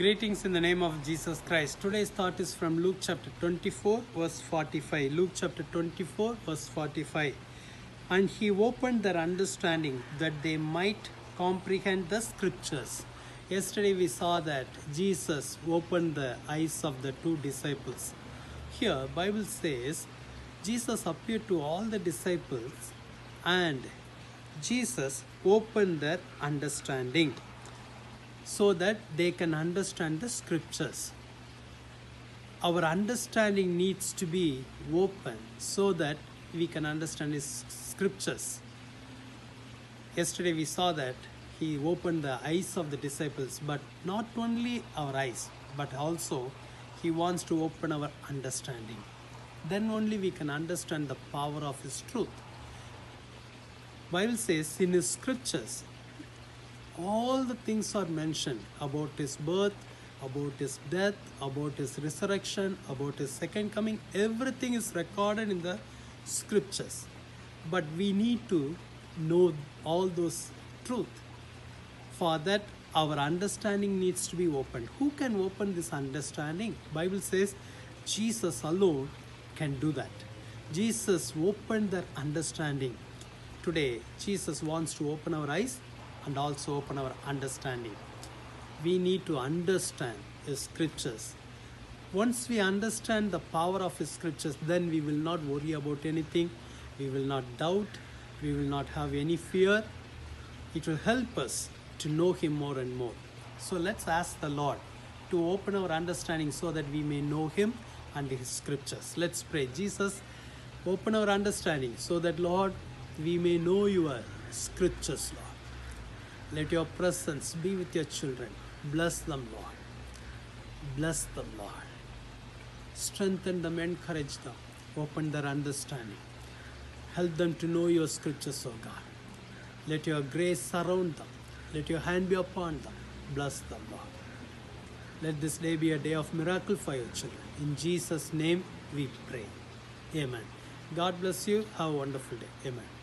Greetings in the name of Jesus Christ. Today's thought is from Luke chapter 24 verse 45. Luke chapter 24 verse 45. And he opened their understanding that they might comprehend the scriptures. Yesterday we saw that Jesus opened the eyes of the two disciples. Here Bible says Jesus appeared to all the disciples and Jesus opened their understanding, so that they can understand the scriptures. Our understanding needs to be open so that we can understand his scriptures. Yesterday we saw that he opened the eyes of the disciples, but not only our eyes, but also he wants to open our understanding. Then only we can understand the power of his truth. Bible says in his scriptures, all the things are mentioned about his birth, about his death, about his resurrection, about his second coming. Everything is recorded in the scriptures. But we need to know all those truth. For that, our understanding needs to be opened. Who can open this understanding? Bible says Jesus alone can do that. Jesus opened their understanding. Today, Jesus wants to open our eyes and also open our understanding. We need to understand his scriptures. Once we understand the power of his scriptures, then we will not worry about anything. We will not doubt. We will not have any fear. It will help us to know him more and more. So let's ask the Lord to open our understanding so that we may know him and his scriptures. Let's pray. Jesus, open our understanding so that, Lord, we may know your scriptures, Lord. Let your presence be with your children. Bless them, Lord. Bless them, Lord. Strengthen them, encourage them. Open their understanding. Help them to know your scriptures, O God. Let your grace surround them. Let your hand be upon them. Bless them, Lord. Let this day be a day of miracle for your children. In Jesus' name we pray. Amen. God bless you. Have a wonderful day. Amen.